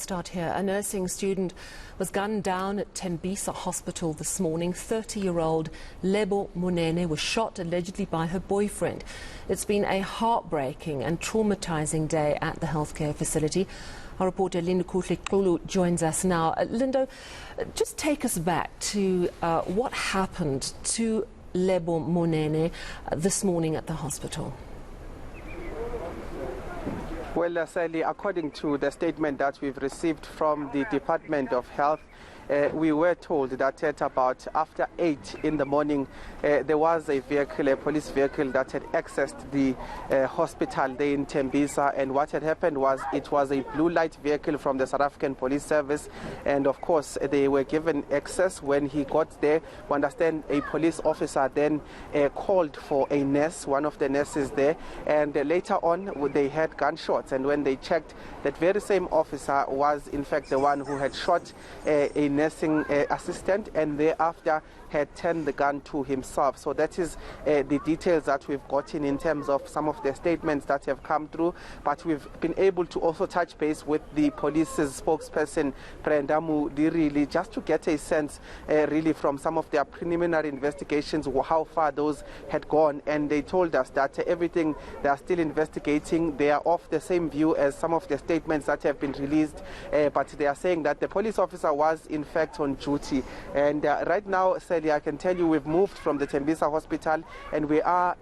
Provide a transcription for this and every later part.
start here. A nursing student was gunned down at Tembisa Hospital this morning. 30-year-old Lebo Monene was shot allegedly by her boyfriend. It's been a heartbreaking and traumatising day at the healthcare facility. Our reporter Lindokuhle Xulu joins us now. Lindo, just take us back to what happened to Lebo Monene this morning at the hospital. Well, Sally, according to the statement that we've received from the Department of Health, we were told that at about after 8 in the morning, there was a vehicle, a police vehicle that had accessed the hospital there in Tembisa, and what had happened was it was a blue light vehicle from the South African Police Service, and of course they were given access. When he got there, we understand a police officer then called for a nurse, one of the nurses there, and later on they had gunshots, and when they checked, that very same officer was in fact the one who had shot a nursing assistant, and thereafter had turned the gun to himself. So that is the details that we've gotten in terms of some of the statements that have come through, but we've been able to also touch base with the police's spokesperson, Brendamu Dirili, just to get a sense really from some of their preliminary investigations how far those had gone, and they told us that everything they are still investigating. They are of the same view as some of the statements that have been released, but they are saying that the police officer was in fact on duty, and right now, Sally, I can tell you we've moved from the Tembisa hospital and we are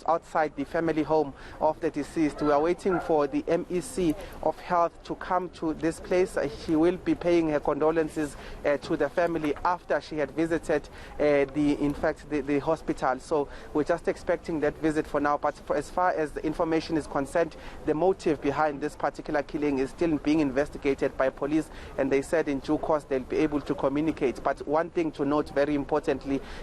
outside the family home of the deceased. We are waiting for the MEC of Health to come to this place. She will be paying her condolences to the family after she had visited the hospital. So we're just expecting that visit for now. But as far as the information is concerned, the motive behind this particular killing is still being investigated by police, and they said in due course they'll be able to communicate. But one thing to note very importantly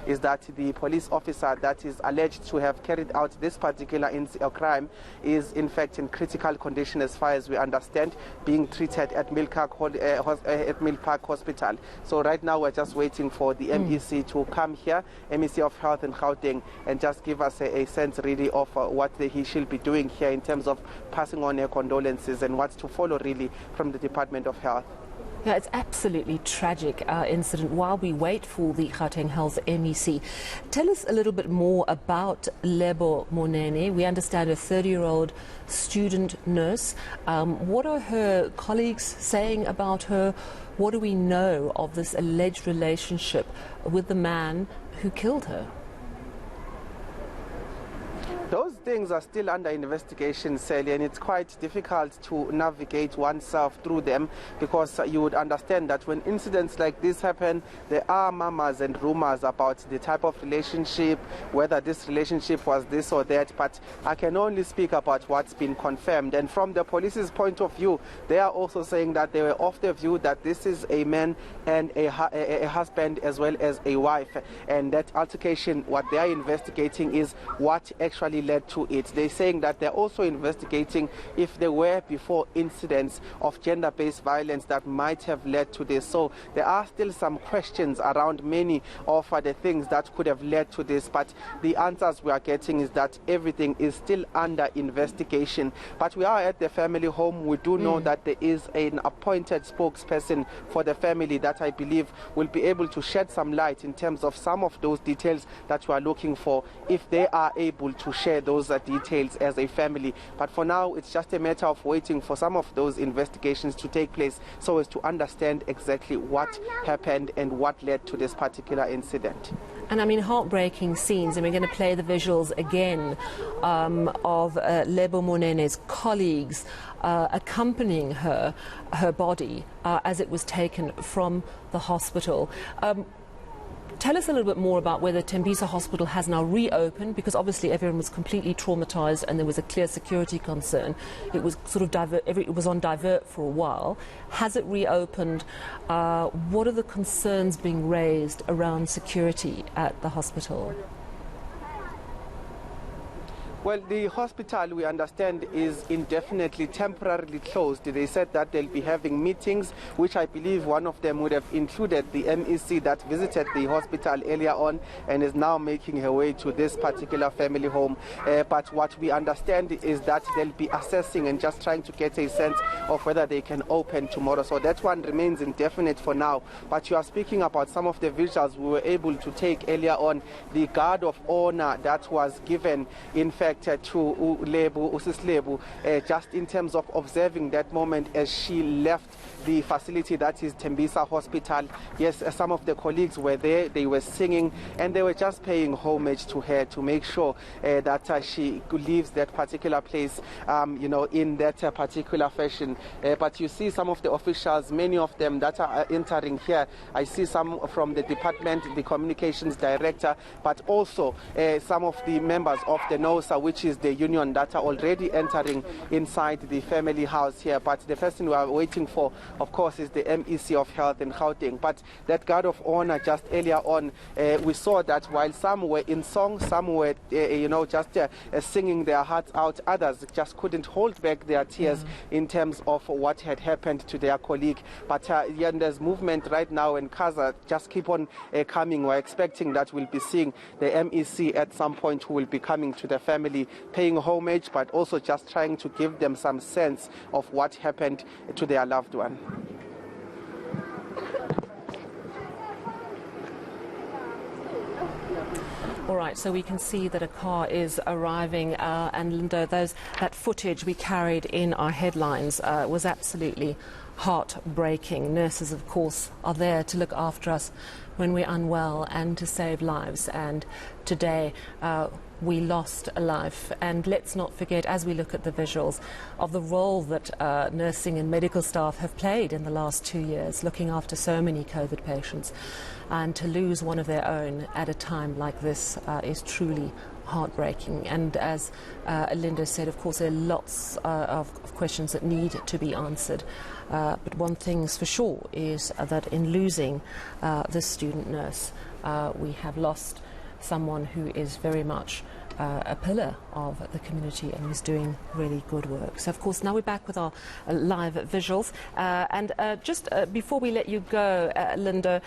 is that the police officer that is alleged to have carried out this particular crime is in fact in critical condition, as far as we understand, being treated at Mill Park Hospital. So right now we're just waiting for the MEC to come here, MEC of Health in Gauteng, and just give us a sense really of what he shall be doing here in terms of passing on her condolences and what's to follow really from the Department of Health. Yeah, it's absolutely tragic incident. While we wait for the Gauteng Health MEC, tell us a little bit more about Lebo Monene. We understand a 30-year-old student nurse. What are her colleagues saying about her? What do we know of this alleged relationship with the man who killed her? Those things are still under investigation, Sally, and it's quite difficult to navigate oneself through them, because you would understand that when incidents like this happen, there are murmurs and rumors about the type of relationship, whether this relationship was this or that, but I can only speak about what's been confirmed. And from the police's point of view, they are also saying that they were of the view that this is a man and a husband as well as a wife, and that altercation, what they are investigating is what actually led to it. They're saying that they're also investigating if there were before incidents of gender-based violence that might have led to this. So there are still some questions around many of the things that could have led to this, but the answers we are getting is that everything is still under investigation. But we are at the family home. We do know that there is an appointed spokesperson for the family that I believe will be able to shed some light in terms of some of those details that we are looking for, if they are able to share those details as a family. But for now, it's just a matter of waiting for some of those investigations to take place so as to understand exactly what happened and what led to this particular incident. And I mean, heartbreaking scenes, and we're going to play the visuals again of Lebo Monene's colleagues accompanying her body as it was taken from the hospital. Tell us a little bit more about whether Tembisa Hospital has now reopened, because obviously everyone was completely traumatized and there was a clear security concern. It was sort of it was on divert for a while. Has it reopened? What are the concerns being raised around security at the hospital? Well, the hospital, we understand, is indefinitely, temporarily closed. They said that they'll be having meetings, which I believe one of them would have included the MEC that visited the hospital earlier on and is now making her way to this particular family home. But what we understand is that they'll be assessing and just trying to get a sense of whether they can open tomorrow. So that one remains indefinite for now. But you are speaking about some of the visuals we were able to take earlier on. The guard of honor that was given, in fact, to Lebo, just in terms of observing that moment as she left the facility that is Tembisa Hospital. Yes, some of the colleagues were there, they were singing, and they were just paying homage to her to make sure that she leaves that particular place, in that particular fashion. But you see some of the officials, many of them that are entering here. I see some from the department, the communications director, but also some of the members of the NOSA, which is the union, that are already entering inside the family house here. But the person we are waiting for, of course, is the MEC of Health in Gauteng. But that guard of honor, just earlier on, we saw that while some were in song, some were, just singing their hearts out, others just couldn't hold back their tears in terms of what had happened to their colleague. But there's movement right now, and Kaza just keep on coming. We're expecting that we'll be seeing the MEC at some point, who will be coming to the family, paying homage, but also just trying to give them some sense of what happened to their loved one. All right, so we can see that a car is arriving, and Linda, that footage we carried in our headlines was absolutely heartbreaking. Nurses, of course, are there to look after us when we're unwell and to save lives. And today we lost a life. And let's not forget, as we look at the visuals, of the role that nursing and medical staff have played in the last 2 years, looking after so many COVID patients. And to lose one of their own at a time like this is truly heartbreaking. And as Linda said, of course, there are lots of questions that need to be answered. But one thing's for sure is that in losing this student nurse, we have lost someone who is very much a pillar of the community and is doing really good work. So, of course, now we're back with our live visuals. And just before we let you go, Linda,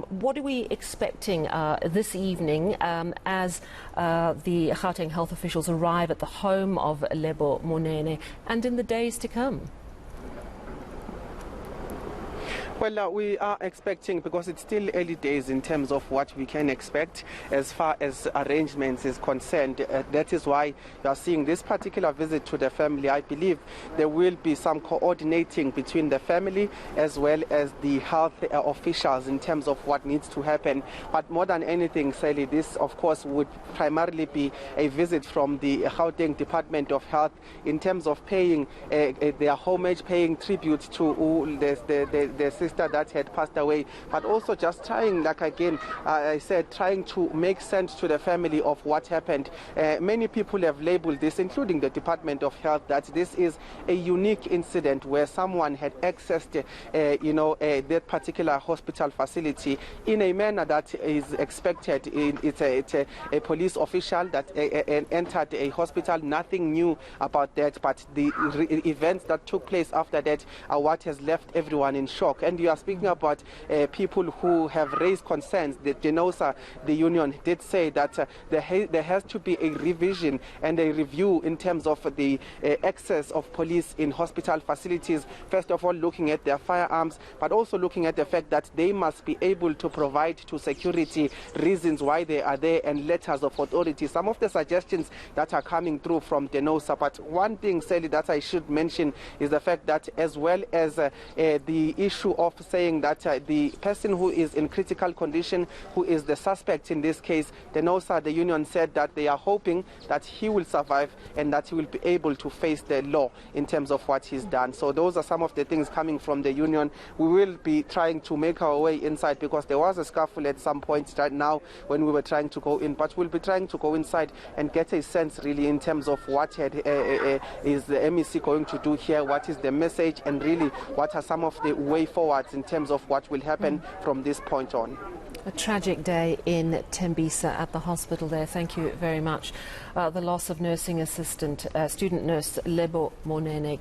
what are we expecting this evening as the Gauteng health officials arrive at the home of Lebo Monene and in the days to come? Well, we are expecting, because it's still early days in terms of what we can expect as far as arrangements is concerned. That is why you are seeing this particular visit to the family. I believe there will be some coordinating between the family as well as the health officials in terms of what needs to happen. But more than anything, Sally, this, of course, would primarily be a visit from the Gauteng Department of Health in terms of paying their homage, paying tribute to the sister that had passed away, but also just trying, like again, I said, trying to make sense to the family of what happened. Many people have labeled this, including the Department of Health, that this is a unique incident where someone had accessed, that particular hospital facility in a manner that is expected. It's a police official that entered a hospital. Nothing new about that, but the events that took place after that are what has left everyone in shock. And you are speaking about people who have raised concerns. The NOSA, the union, did say that there has to be a revision and a review in terms of the access of police in hospital facilities. First of all, looking at their firearms, but also looking at the fact that they must be able to provide to security reasons why they are there and letters of authority. Some of the suggestions that are coming through from the NOSA. But one thing, Sally, that I should mention is the fact that, as well as the issue of saying that the person who is in critical condition, who is the suspect in this case, the NOSA, the union, said that they are hoping that he will survive and that he will be able to face the law in terms of what he's done. So those are some of the things coming from the union. We will be trying to make our way inside, because there was a scuffle at some point right now when we were trying to go in, but we'll be trying to go inside and get a sense really in terms of what is the MEC going to do here, what is the message, and really what are some of the way forwards in terms of what will happen from this point on. A tragic day in Tembisa at the hospital there. Thank you very much. The loss of nursing assistant, student nurse Lebo Monene.